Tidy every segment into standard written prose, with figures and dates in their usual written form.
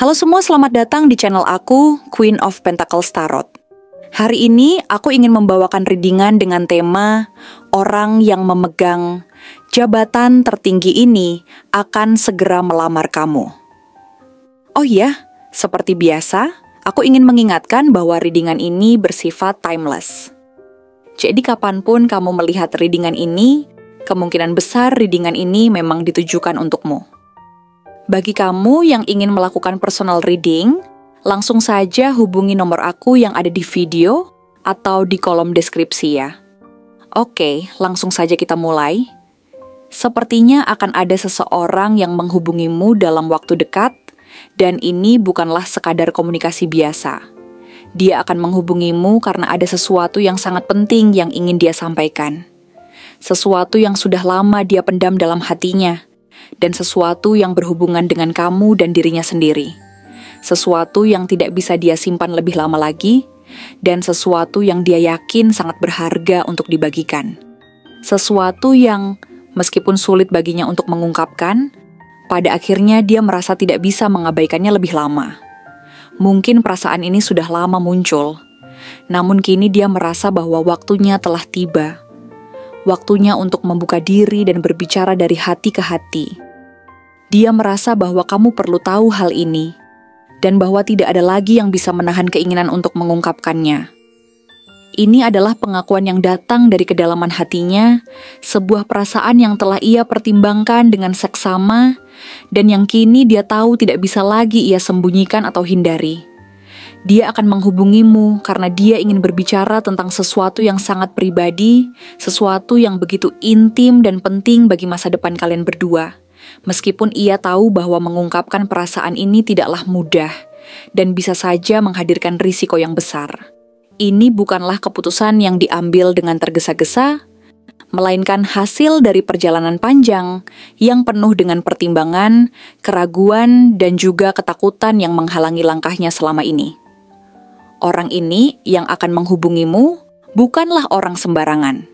Halo semua, selamat datang di channel aku, Queen of Pentacles Tarot. Hari ini aku ingin membawakan readingan dengan tema orang yang memegang jabatan tertinggi ini akan segera melamar kamu. Oh iya, seperti biasa, aku ingin mengingatkan bahwa readingan ini bersifat timeless. Jadi kapanpun kamu melihat readingan ini, kemungkinan besar readingan ini memang ditujukan untukmu. Bagi kamu yang ingin melakukan personal reading, langsung saja hubungi nomor aku yang ada di video atau di kolom deskripsi ya. Oke, langsung saja kita mulai. Sepertinya akan ada seseorang yang menghubungimu dalam waktu dekat, dan ini bukanlah sekadar komunikasi biasa. Dia akan menghubungimu karena ada sesuatu yang sangat penting yang ingin dia sampaikan. Sesuatu yang sudah lama dia pendam dalam hatinya, dan sesuatu yang berhubungan dengan kamu dan dirinya sendiri. Sesuatu yang tidak bisa dia simpan lebih lama lagi, dan sesuatu yang dia yakin sangat berharga untuk dibagikan. Sesuatu yang, meskipun sulit baginya untuk mengungkapkan, pada akhirnya dia merasa tidak bisa mengabaikannya lebih lama. Mungkin perasaan ini sudah lama muncul, namun kini dia merasa bahwa waktunya telah tiba. Waktunya untuk membuka diri dan berbicara dari hati ke hati. Dia merasa bahwa kamu perlu tahu hal ini, dan bahwa tidak ada lagi yang bisa menahan keinginan untuk mengungkapkannya. Ini adalah pengakuan yang datang dari kedalaman hatinya, sebuah perasaan yang telah ia pertimbangkan dengan seksama, dan yang kini dia tahu tidak bisa lagi ia sembunyikan atau hindari. Dia akan menghubungimu karena dia ingin berbicara tentang sesuatu yang sangat pribadi, sesuatu yang begitu intim dan penting bagi masa depan kalian berdua. Meskipun ia tahu bahwa mengungkapkan perasaan ini tidaklah mudah dan bisa saja menghadirkan risiko yang besar. Ini bukanlah keputusan yang diambil dengan tergesa-gesa, melainkan hasil dari perjalanan panjang yang penuh dengan pertimbangan, keraguan, dan juga ketakutan yang menghalangi langkahnya selama ini. Orang ini yang akan menghubungimu bukanlah orang sembarangan.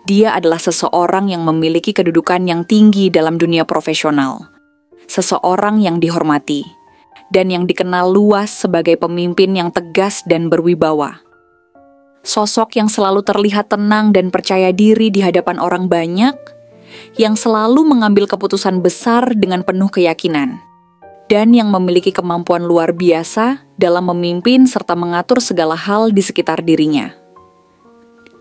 Dia adalah seseorang yang memiliki kedudukan yang tinggi dalam dunia profesional. Seseorang yang dihormati, dan yang dikenal luas sebagai pemimpin yang tegas dan berwibawa. Sosok yang selalu terlihat tenang dan percaya diri di hadapan orang banyak, yang selalu mengambil keputusan besar dengan penuh keyakinan, dan yang memiliki kemampuan luar biasa dalam memimpin serta mengatur segala hal di sekitar dirinya.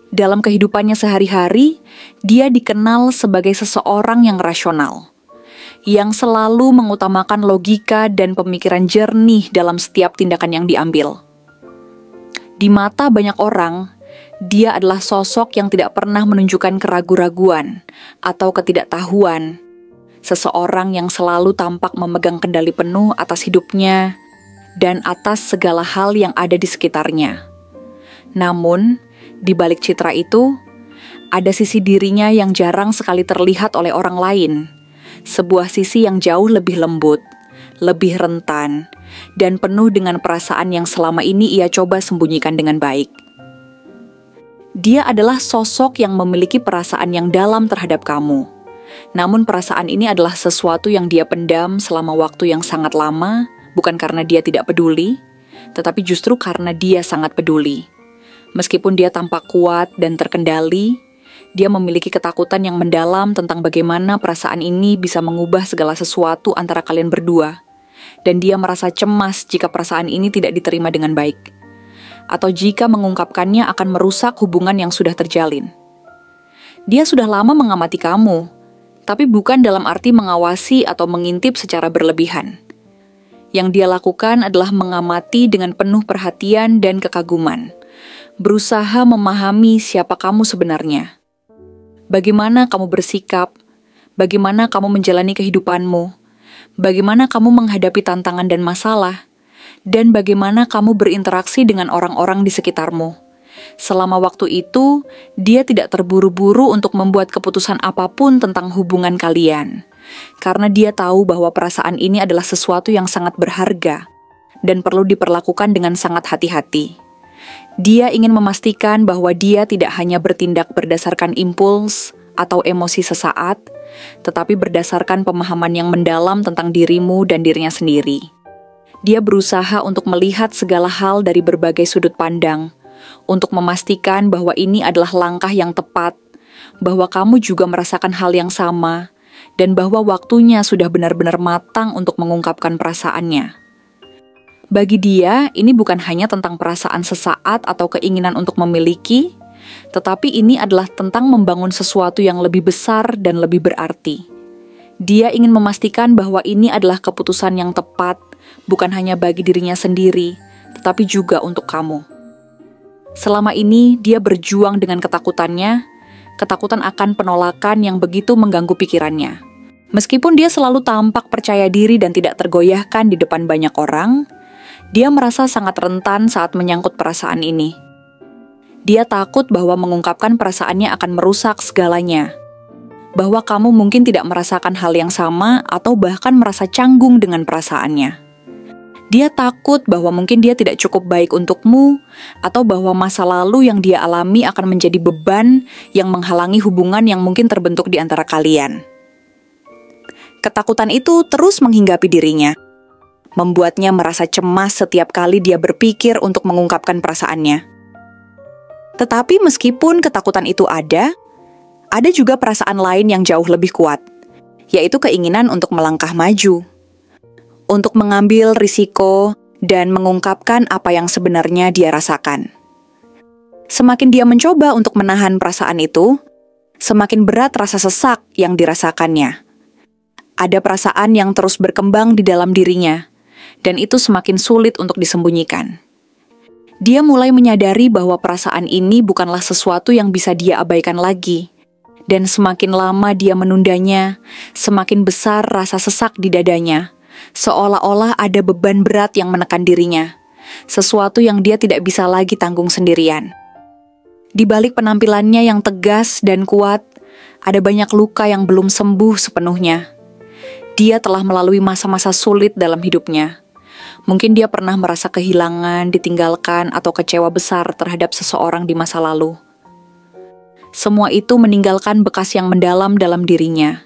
Dalam kehidupannya sehari-hari, dia dikenal sebagai seseorang yang rasional, yang selalu mengutamakan logika dan pemikiran jernih dalam setiap tindakan yang diambil. Di mata banyak orang, dia adalah sosok yang tidak pernah menunjukkan keraguan-raguan atau ketidaktahuan. Seseorang yang selalu tampak memegang kendali penuh atas hidupnya dan atas segala hal yang ada di sekitarnya. Namun, di balik citra itu, ada sisi dirinya yang jarang sekali terlihat oleh orang lain. Sebuah sisi yang jauh lebih lembut, lebih rentan, dan penuh dengan perasaan yang selama ini ia coba sembunyikan dengan baik. Dia adalah sosok yang memiliki perasaan yang dalam terhadap kamu. Namun perasaan ini adalah sesuatu yang dia pendam selama waktu yang sangat lama, bukan karena dia tidak peduli, tetapi justru karena dia sangat peduli. Meskipun dia tampak kuat dan terkendali, dia memiliki ketakutan yang mendalam tentang bagaimana perasaan ini bisa mengubah segala sesuatu antara kalian berdua. Dan dia merasa cemas jika perasaan ini tidak diterima dengan baik, atau jika mengungkapkannya akan merusak hubungan yang sudah terjalin. Dia sudah lama mengamati kamu, tapi bukan dalam arti mengawasi atau mengintip secara berlebihan. Yang dia lakukan adalah mengamati dengan penuh perhatian dan kekaguman, berusaha memahami siapa kamu sebenarnya. Bagaimana kamu bersikap, bagaimana kamu menjalani kehidupanmu, bagaimana kamu menghadapi tantangan dan masalah, dan bagaimana kamu berinteraksi dengan orang-orang di sekitarmu. Selama waktu itu, dia tidak terburu-buru untuk membuat keputusan apapun tentang hubungan kalian, karena dia tahu bahwa perasaan ini adalah sesuatu yang sangat berharga dan perlu diperlakukan dengan sangat hati-hati. Dia ingin memastikan bahwa dia tidak hanya bertindak berdasarkan impuls atau emosi sesaat, tetapi berdasarkan pemahaman yang mendalam tentang dirimu dan dirinya sendiri. Dia berusaha untuk melihat segala hal dari berbagai sudut pandang, untuk memastikan bahwa ini adalah langkah yang tepat, bahwa kamu juga merasakan hal yang sama, dan bahwa waktunya sudah benar-benar matang untuk mengungkapkan perasaannya. Bagi dia, ini bukan hanya tentang perasaan sesaat atau keinginan untuk memiliki, tetapi ini adalah tentang membangun sesuatu yang lebih besar dan lebih berarti. Dia ingin memastikan bahwa ini adalah keputusan yang tepat, bukan hanya bagi dirinya sendiri, tetapi juga untuk kamu. Selama ini, dia berjuang dengan ketakutannya, ketakutan akan penolakan yang begitu mengganggu pikirannya. Meskipun dia selalu tampak percaya diri dan tidak tergoyahkan di depan banyak orang, dia merasa sangat rentan saat menyangkut perasaan ini. Dia takut bahwa mengungkapkan perasaannya akan merusak segalanya. Bahwa kamu mungkin tidak merasakan hal yang sama atau bahkan merasa canggung dengan perasaannya. Dia takut bahwa mungkin dia tidak cukup baik untukmu, atau bahwa masa lalu yang dia alami akan menjadi beban yang menghalangi hubungan yang mungkin terbentuk di antara kalian. Ketakutan itu terus menghinggapi dirinya, membuatnya merasa cemas setiap kali dia berpikir untuk mengungkapkan perasaannya. Tetapi meskipun ketakutan itu ada juga perasaan lain yang jauh lebih kuat, yaitu keinginan untuk melangkah maju, untuk mengambil risiko dan mengungkapkan apa yang sebenarnya dia rasakan. Semakin dia mencoba untuk menahan perasaan itu, semakin berat rasa sesak yang dirasakannya. Ada perasaan yang terus berkembang di dalam dirinya, dan itu semakin sulit untuk disembunyikan. Dia mulai menyadari bahwa perasaan ini bukanlah sesuatu yang bisa dia abaikan lagi. Dan semakin lama dia menundanya, semakin besar rasa sesak di dadanya. Seolah-olah ada beban berat yang menekan dirinya. Sesuatu yang dia tidak bisa lagi tanggung sendirian. Di balik penampilannya yang tegas dan kuat, ada banyak luka yang belum sembuh sepenuhnya. Dia telah melalui masa-masa sulit dalam hidupnya. Mungkin dia pernah merasa kehilangan, ditinggalkan, atau kecewa besar terhadap seseorang di masa lalu. Semua itu meninggalkan bekas yang mendalam dalam dirinya.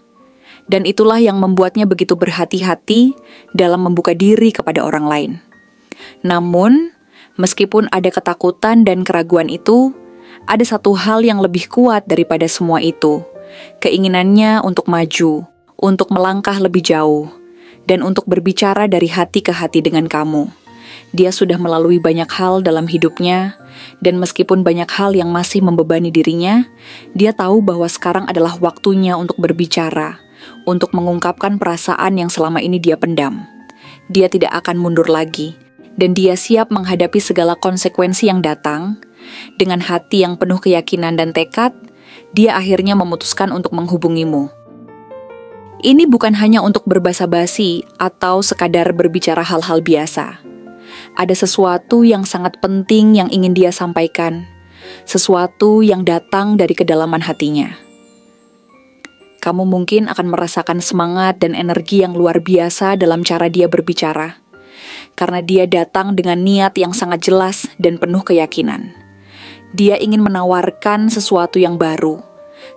Dan itulah yang membuatnya begitu berhati-hati dalam membuka diri kepada orang lain. Namun, meskipun ada ketakutan dan keraguan itu, ada satu hal yang lebih kuat daripada semua itu. Keinginannya untuk maju, untuk melangkah lebih jauh, dan untuk berbicara dari hati ke hati dengan kamu. Dia sudah melalui banyak hal dalam hidupnya, dan meskipun banyak hal yang masih membebani dirinya, dia tahu bahwa sekarang adalah waktunya untuk berbicara, untuk mengungkapkan perasaan yang selama ini dia pendam. Dia tidak akan mundur lagi, dan dia siap menghadapi segala konsekuensi yang datang. Dengan hati yang penuh keyakinan dan tekad, dia akhirnya memutuskan untuk menghubungimu. Ini bukan hanya untuk berbasa-basi atau sekadar berbicara hal-hal biasa. Ada sesuatu yang sangat penting yang ingin dia sampaikan, sesuatu yang datang dari kedalaman hatinya. Kamu mungkin akan merasakan semangat dan energi yang luar biasa dalam cara dia berbicara, karena dia datang dengan niat yang sangat jelas dan penuh keyakinan. Dia ingin menawarkan sesuatu yang baru,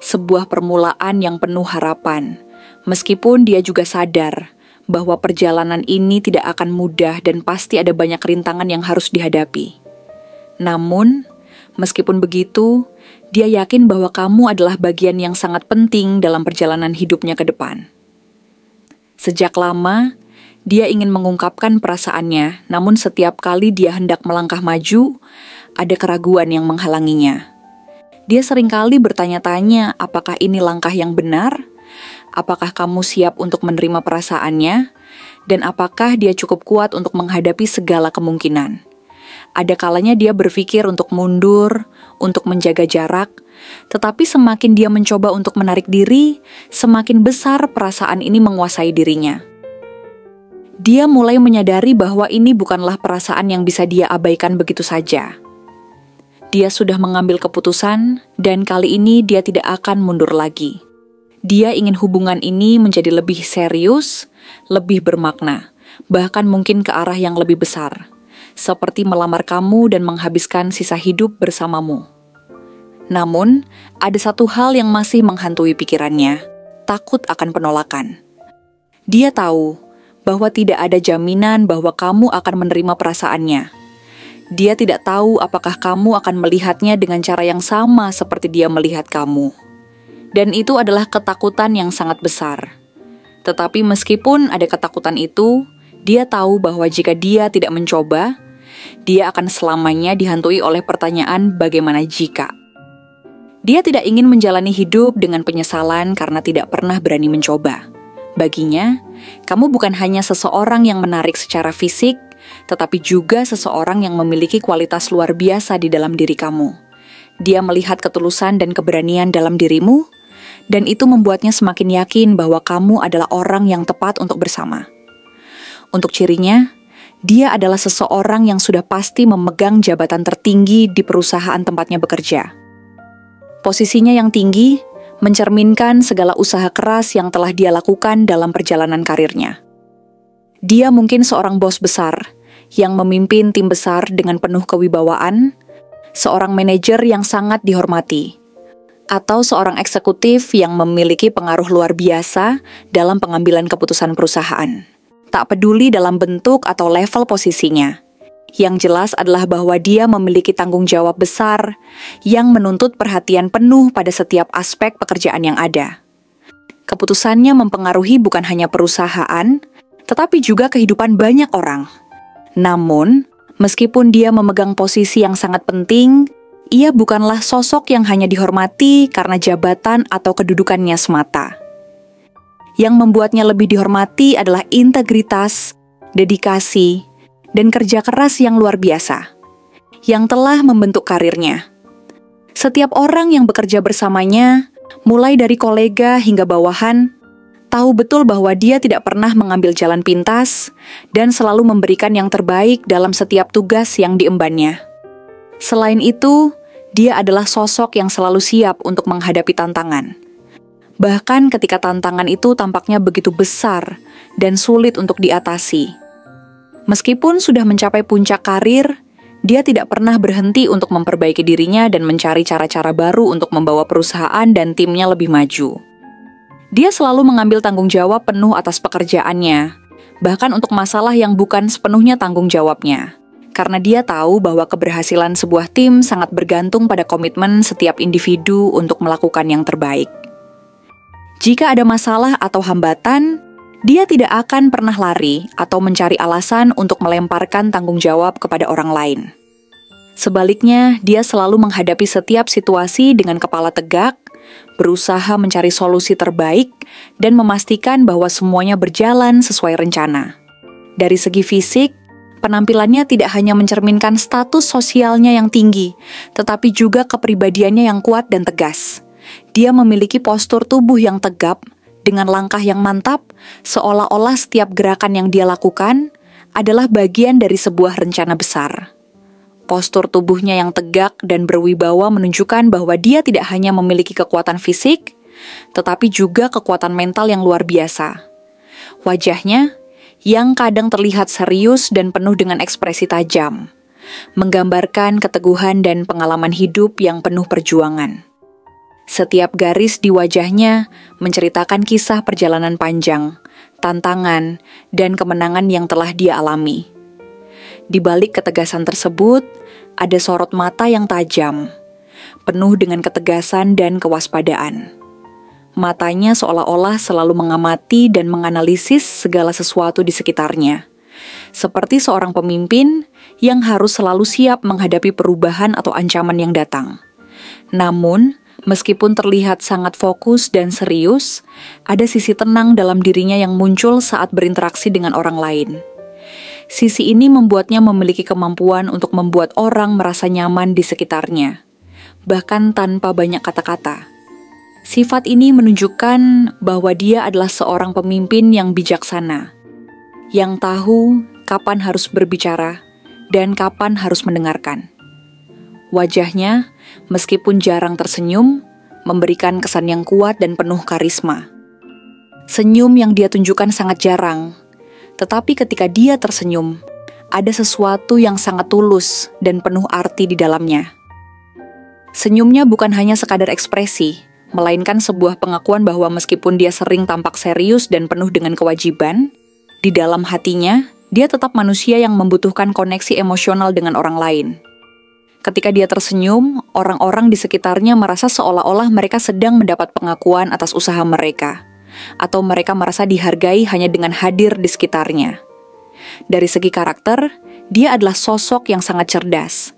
sebuah permulaan yang penuh harapan, meskipun dia juga sadar bahwa perjalanan ini tidak akan mudah dan pasti ada banyak rintangan yang harus dihadapi. Namun, meskipun begitu, dia yakin bahwa kamu adalah bagian yang sangat penting dalam perjalanan hidupnya ke depan. Sejak lama, dia ingin mengungkapkan perasaannya, namun setiap kali dia hendak melangkah maju, ada keraguan yang menghalanginya. Dia seringkali bertanya-tanya apakah ini langkah yang benar. Apakah kamu siap untuk menerima perasaannya? Dan apakah dia cukup kuat untuk menghadapi segala kemungkinan? Ada kalanya dia berpikir untuk mundur, untuk menjaga jarak, tetapi semakin dia mencoba untuk menarik diri, semakin besar perasaan ini menguasai dirinya. Dia mulai menyadari bahwa ini bukanlah perasaan yang bisa dia abaikan begitu saja. Dia sudah mengambil keputusan, dan kali ini dia tidak akan mundur lagi. Dia ingin hubungan ini menjadi lebih serius, lebih bermakna, bahkan mungkin ke arah yang lebih besar, seperti melamar kamu dan menghabiskan sisa hidup bersamamu. Namun, ada satu hal yang masih menghantui pikirannya, takut akan penolakan. Dia tahu bahwa tidak ada jaminan bahwa kamu akan menerima perasaannya. Dia tidak tahu apakah kamu akan melihatnya dengan cara yang sama seperti dia melihat kamu. Dan itu adalah ketakutan yang sangat besar. Tetapi meskipun ada ketakutan itu, dia tahu bahwa jika dia tidak mencoba, dia akan selamanya dihantui oleh pertanyaan bagaimana jika. Dia tidak ingin menjalani hidup dengan penyesalan karena tidak pernah berani mencoba. Baginya, kamu bukan hanya seseorang yang menarik secara fisik, tetapi juga seseorang yang memiliki kualitas luar biasa di dalam diri kamu. Dia melihat ketulusan dan keberanian dalam dirimu, dan itu membuatnya semakin yakin bahwa kamu adalah orang yang tepat untuk bersama. Untuk cirinya, dia adalah seseorang yang sudah pasti memegang jabatan tertinggi di perusahaan tempatnya bekerja. Posisinya yang tinggi mencerminkan segala usaha keras yang telah dia lakukan dalam perjalanan karirnya. Dia mungkin seorang bos besar yang memimpin tim besar dengan penuh kewibawaan, seorang manajer yang sangat dihormati, atau seorang eksekutif yang memiliki pengaruh luar biasa dalam pengambilan keputusan perusahaan. Tak peduli dalam bentuk atau level posisinya. Yang jelas adalah bahwa dia memiliki tanggung jawab besar yang menuntut perhatian penuh pada setiap aspek pekerjaan yang ada. Keputusannya mempengaruhi bukan hanya perusahaan, tetapi juga kehidupan banyak orang. Namun, meskipun dia memegang posisi yang sangat penting, ia bukanlah sosok yang hanya dihormati karena jabatan atau kedudukannya semata. Yang membuatnya lebih dihormati adalah integritas, dedikasi, dan kerja keras yang luar biasa, yang telah membentuk karirnya. Setiap orang yang bekerja bersamanya, mulai dari kolega hingga bawahan, tahu betul bahwa dia tidak pernah mengambil jalan pintas dan selalu memberikan yang terbaik dalam setiap tugas yang diembannya. Selain itu, dia adalah sosok yang selalu siap untuk menghadapi tantangan. Bahkan ketika tantangan itu tampaknya begitu besar dan sulit untuk diatasi. Meskipun sudah mencapai puncak karir, dia tidak pernah berhenti untuk memperbaiki dirinya dan mencari cara-cara baru untuk membawa perusahaan dan timnya lebih maju. Dia selalu mengambil tanggung jawab penuh atas pekerjaannya, bahkan untuk masalah yang bukan sepenuhnya tanggung jawabnya. Karena dia tahu bahwa keberhasilan sebuah tim sangat bergantung pada komitmen setiap individu untuk melakukan yang terbaik. Jika ada masalah atau hambatan, dia tidak akan pernah lari atau mencari alasan untuk melemparkan tanggung jawab kepada orang lain. Sebaliknya, dia selalu menghadapi setiap situasi dengan kepala tegak, berusaha mencari solusi terbaik, dan memastikan bahwa semuanya berjalan sesuai rencana. Dari segi fisik, penampilannya tidak hanya mencerminkan status sosialnya yang tinggi, tetapi juga kepribadiannya yang kuat dan tegas. Dia memiliki postur tubuh yang tegap, dengan langkah yang mantap, seolah-olah setiap gerakan yang dia lakukan adalah bagian dari sebuah rencana besar. Postur tubuhnya yang tegak dan berwibawa menunjukkan bahwa dia tidak hanya memiliki kekuatan fisik, tetapi juga kekuatan mental yang luar biasa. Wajahnya, yang kadang terlihat serius dan penuh dengan ekspresi tajam, menggambarkan keteguhan dan pengalaman hidup yang penuh perjuangan. Setiap garis di wajahnya menceritakan kisah perjalanan panjang, tantangan, dan kemenangan yang telah dia alami. Di balik ketegasan tersebut, ada sorot mata yang tajam, penuh dengan ketegasan dan kewaspadaan. Matanya seolah-olah selalu mengamati dan menganalisis segala sesuatu di sekitarnya, seperti seorang pemimpin yang harus selalu siap menghadapi perubahan atau ancaman yang datang. Namun, meskipun terlihat sangat fokus dan serius, ada sisi tenang dalam dirinya yang muncul saat berinteraksi dengan orang lain. Sisi ini membuatnya memiliki kemampuan untuk membuat orang merasa nyaman di sekitarnya, bahkan tanpa banyak kata-kata. Sifat ini menunjukkan bahwa dia adalah seorang pemimpin yang bijaksana, yang tahu kapan harus berbicara dan kapan harus mendengarkan. Wajahnya, meskipun jarang tersenyum, memberikan kesan yang kuat dan penuh karisma. Senyum yang dia tunjukkan sangat jarang, tetapi ketika dia tersenyum, ada sesuatu yang sangat tulus dan penuh arti di dalamnya. Senyumnya bukan hanya sekadar ekspresi, melainkan sebuah pengakuan bahwa meskipun dia sering tampak serius dan penuh dengan kewajiban, Di dalam hatinya, dia tetap manusia yang membutuhkan koneksi emosional dengan orang lain. Ketika dia tersenyum, orang-orang di sekitarnya merasa seolah-olah mereka sedang mendapat pengakuan atas usaha mereka, atau mereka merasa dihargai hanya dengan hadir di sekitarnya. Dari segi karakter, dia adalah sosok yang sangat cerdas,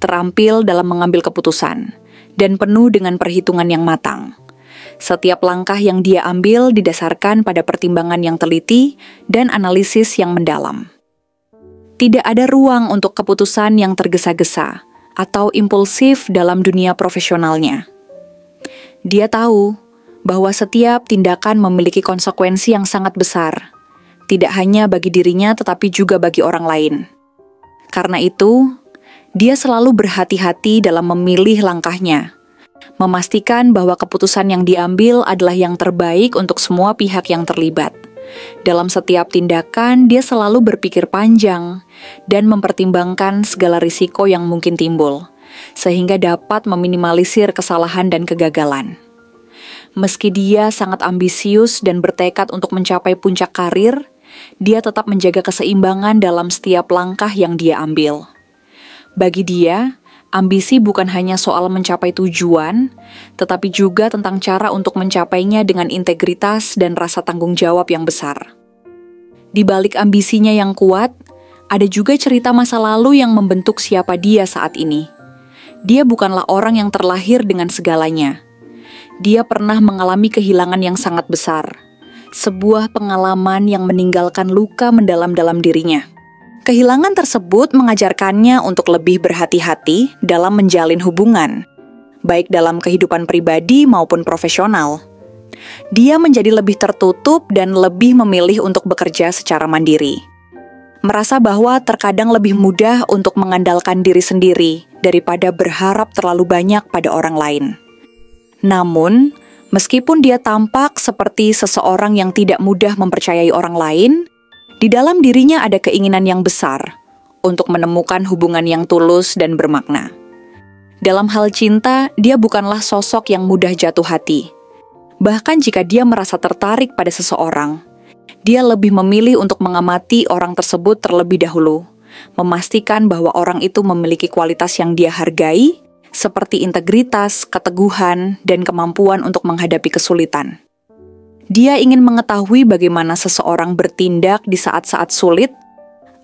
terampil dalam mengambil keputusan, dan penuh dengan perhitungan yang matang. Setiap langkah yang dia ambil didasarkan pada pertimbangan yang teliti dan analisis yang mendalam. Tidak ada ruang untuk keputusan yang tergesa-gesa atau impulsif dalam dunia profesionalnya. Dia tahu bahwa setiap tindakan memiliki konsekuensi yang sangat besar, tidak hanya bagi dirinya tetapi juga bagi orang lain. Karena itu, dia selalu berhati-hati dalam memilih langkahnya, memastikan bahwa keputusan yang diambil adalah yang terbaik untuk semua pihak yang terlibat. Dalam setiap tindakan, dia selalu berpikir panjang dan mempertimbangkan segala risiko yang mungkin timbul, sehingga dapat meminimalisir kesalahan dan kegagalan. Meski dia sangat ambisius dan bertekad untuk mencapai puncak karir, dia tetap menjaga keseimbangan dalam setiap langkah yang dia ambil. Bagi dia, ambisi bukan hanya soal mencapai tujuan, tetapi juga tentang cara untuk mencapainya dengan integritas dan rasa tanggung jawab yang besar. Di balik ambisinya yang kuat, ada juga cerita masa lalu yang membentuk siapa dia saat ini. Dia bukanlah orang yang terlahir dengan segalanya. Dia pernah mengalami kehilangan yang sangat besar, sebuah pengalaman yang meninggalkan luka mendalam-dalam dirinya. Kehilangan tersebut mengajarkannya untuk lebih berhati-hati dalam menjalin hubungan, baik dalam kehidupan pribadi maupun profesional. Dia menjadi lebih tertutup dan lebih memilih untuk bekerja secara mandiri. Merasa bahwa terkadang lebih mudah untuk mengandalkan diri sendiri daripada berharap terlalu banyak pada orang lain. Namun, meskipun dia tampak seperti seseorang yang tidak mudah mempercayai orang lain, di dalam dirinya ada keinginan yang besar untuk menemukan hubungan yang tulus dan bermakna. Dalam hal cinta, dia bukanlah sosok yang mudah jatuh hati. Bahkan jika dia merasa tertarik pada seseorang, dia lebih memilih untuk mengamati orang tersebut terlebih dahulu, memastikan bahwa orang itu memiliki kualitas yang dia hargai, seperti integritas, keteguhan, dan kemampuan untuk menghadapi kesulitan. Dia ingin mengetahui bagaimana seseorang bertindak di saat-saat sulit,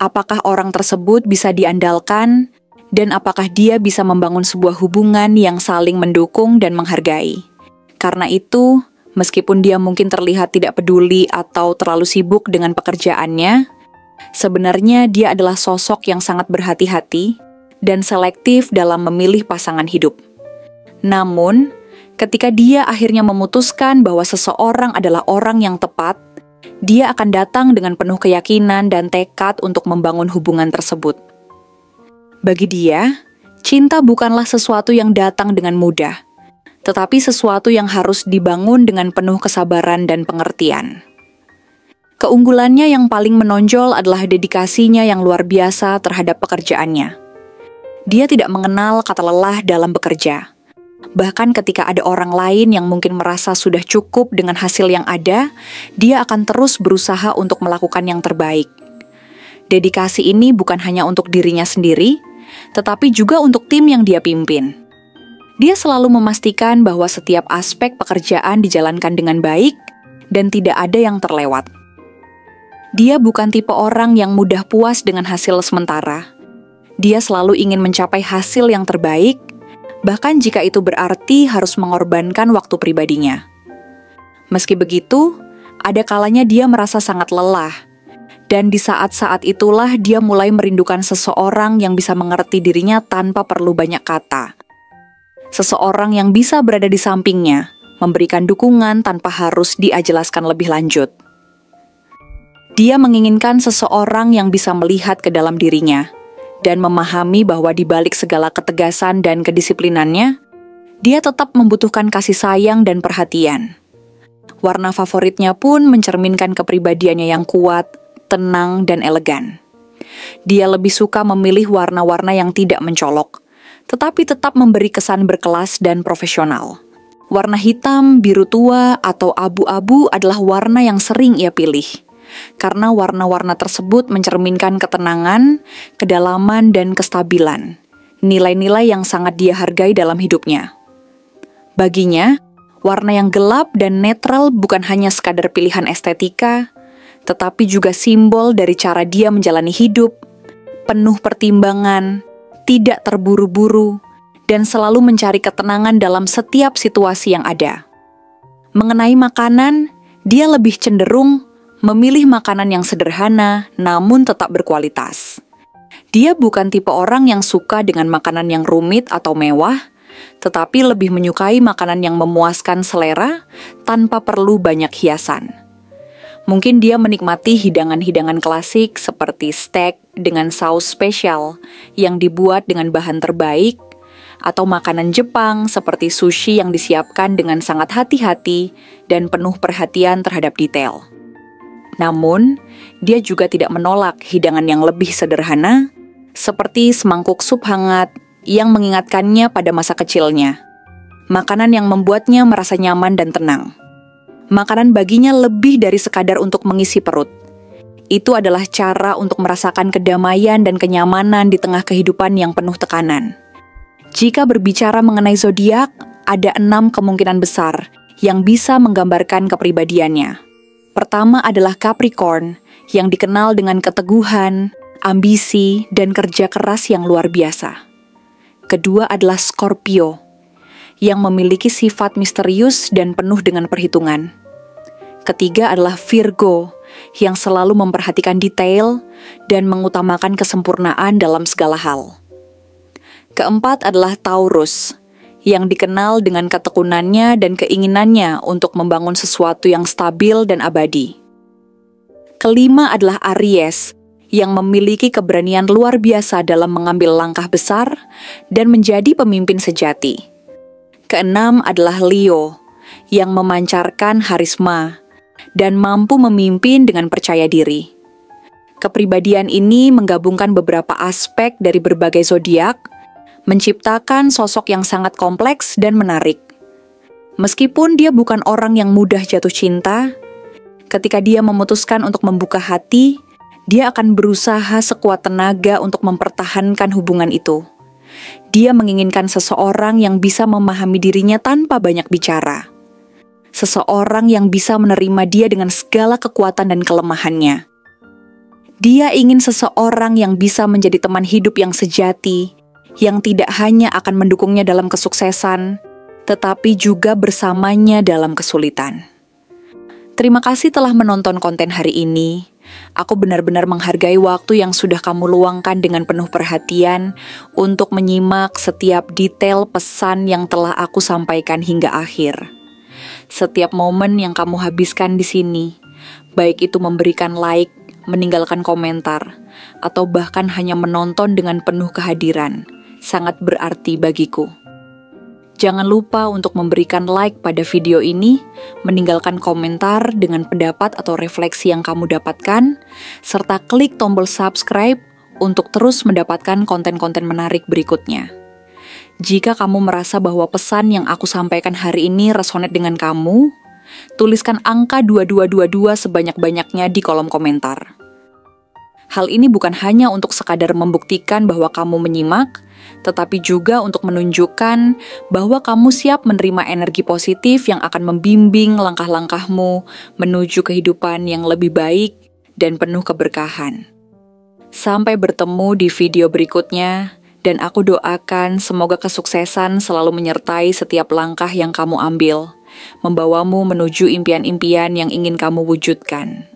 apakah orang tersebut bisa diandalkan, dan apakah dia bisa membangun sebuah hubungan yang saling mendukung dan menghargai. Karena itu, meskipun dia mungkin terlihat tidak peduli atau terlalu sibuk dengan pekerjaannya, sebenarnya dia adalah sosok yang sangat berhati-hati dan selektif dalam memilih pasangan hidup. Namun, ketika dia akhirnya memutuskan bahwa seseorang adalah orang yang tepat, dia akan datang dengan penuh keyakinan dan tekad untuk membangun hubungan tersebut. Bagi dia, cinta bukanlah sesuatu yang datang dengan mudah, tetapi sesuatu yang harus dibangun dengan penuh kesabaran dan pengertian. Keunggulannya yang paling menonjol adalah dedikasinya yang luar biasa terhadap pekerjaannya. Dia tidak mengenal kata lelah dalam bekerja. Bahkan ketika ada orang lain yang mungkin merasa sudah cukup dengan hasil yang ada, dia akan terus berusaha untuk melakukan yang terbaik. Dedikasi ini bukan hanya untuk dirinya sendiri, tetapi juga untuk tim yang dia pimpin. Dia selalu memastikan bahwa setiap aspek pekerjaan dijalankan dengan baik dan tidak ada yang terlewat. Dia bukan tipe orang yang mudah puas dengan hasil sementara. Dia selalu ingin mencapai hasil yang terbaik, bahkan jika itu berarti harus mengorbankan waktu pribadinya. Meski begitu, ada kalanya dia merasa sangat lelah, dan di saat-saat itulah dia mulai merindukan seseorang yang bisa mengerti dirinya tanpa perlu banyak kata. Seseorang yang bisa berada di sampingnya, memberikan dukungan tanpa harus dia jelaskan lebih lanjut. Dia menginginkan seseorang yang bisa melihat ke dalam dirinya, dan memahami bahwa di balik segala ketegasan dan kedisiplinannya, dia tetap membutuhkan kasih sayang dan perhatian. Warna favoritnya pun mencerminkan kepribadiannya yang kuat, tenang, dan elegan. Dia lebih suka memilih warna-warna yang tidak mencolok, tetapi tetap memberi kesan berkelas dan profesional. Warna hitam, biru tua, atau abu-abu adalah warna yang sering ia pilih, karena warna-warna tersebut mencerminkan ketenangan, kedalaman, dan kestabilan, nilai-nilai yang sangat dia hargai dalam hidupnya. Baginya, warna yang gelap dan netral bukan hanya sekadar pilihan estetika, tetapi juga simbol dari cara dia menjalani hidup, penuh pertimbangan, tidak terburu-buru, dan selalu mencari ketenangan dalam setiap situasi yang ada. Mengenai makanan, dia lebih cenderung memilih makanan yang sederhana namun tetap berkualitas. Dia bukan tipe orang yang suka dengan makanan yang rumit atau mewah, tetapi lebih menyukai makanan yang memuaskan selera tanpa perlu banyak hiasan. Mungkin dia menikmati hidangan-hidangan klasik seperti steak dengan saus spesial yang dibuat dengan bahan terbaik, atau makanan Jepang seperti sushi yang disiapkan dengan sangat hati-hati dan penuh perhatian terhadap detail. Namun, dia juga tidak menolak hidangan yang lebih sederhana, seperti semangkuk sup hangat yang mengingatkannya pada masa kecilnya. Makanan yang membuatnya merasa nyaman dan tenang. Makanan baginya lebih dari sekadar untuk mengisi perut. Itu adalah cara untuk merasakan kedamaian dan kenyamanan di tengah kehidupan yang penuh tekanan. Jika berbicara mengenai zodiak, ada 6 kemungkinan besar yang bisa menggambarkan kepribadiannya. Pertama adalah Capricorn, yang dikenal dengan keteguhan, ambisi, dan kerja keras yang luar biasa. Kedua adalah Scorpio, yang memiliki sifat misterius dan penuh dengan perhitungan. Ketiga adalah Virgo, yang selalu memperhatikan detail dan mengutamakan kesempurnaan dalam segala hal. Keempat adalah Taurus, yang dikenal dengan ketekunannya dan keinginannya untuk membangun sesuatu yang stabil dan abadi. Kelima adalah Aries, yang memiliki keberanian luar biasa dalam mengambil langkah besar dan menjadi pemimpin sejati. Keenam adalah Leo, yang memancarkan harisma dan mampu memimpin dengan percaya diri. Kepribadian ini menggabungkan beberapa aspek dari berbagai zodiak, menciptakan sosok yang sangat kompleks dan menarik. Meskipun dia bukan orang yang mudah jatuh cinta, ketika dia memutuskan untuk membuka hati, dia akan berusaha sekuat tenaga untuk mempertahankan hubungan itu. Dia menginginkan seseorang yang bisa memahami dirinya tanpa banyak bicara. Seseorang yang bisa menerima dia dengan segala kekuatan dan kelemahannya. Dia ingin seseorang yang bisa menjadi teman hidup yang sejati, yang tidak hanya akan mendukungnya dalam kesuksesan, tetapi juga bersamanya dalam kesulitan. Terima kasih telah menonton konten hari ini. Aku benar-benar menghargai waktu yang sudah kamu luangkan dengan penuh perhatian untuk menyimak setiap detail pesan yang telah aku sampaikan hingga akhir. Setiap momen yang kamu habiskan di sini, baik itu memberikan like, meninggalkan komentar, atau bahkan hanya menonton dengan penuh kehadiran, sangat berarti bagiku. Jangan lupa untuk memberikan like pada video ini, meninggalkan komentar dengan pendapat atau refleksi yang kamu dapatkan, serta klik tombol subscribe untuk terus mendapatkan konten-konten menarik berikutnya. Jika kamu merasa bahwa pesan yang aku sampaikan hari ini resonate dengan kamu, tuliskan angka 2222 sebanyak-banyaknya di kolom komentar. Hal ini bukan hanya untuk sekadar membuktikan bahwa kamu menyimak, tetapi juga untuk menunjukkan bahwa kamu siap menerima energi positif yang akan membimbing langkah-langkahmu menuju kehidupan yang lebih baik dan penuh keberkahan. Sampai bertemu di video berikutnya, dan aku doakan semoga kesuksesan selalu menyertai setiap langkah yang kamu ambil, membawamu menuju impian-impian yang ingin kamu wujudkan.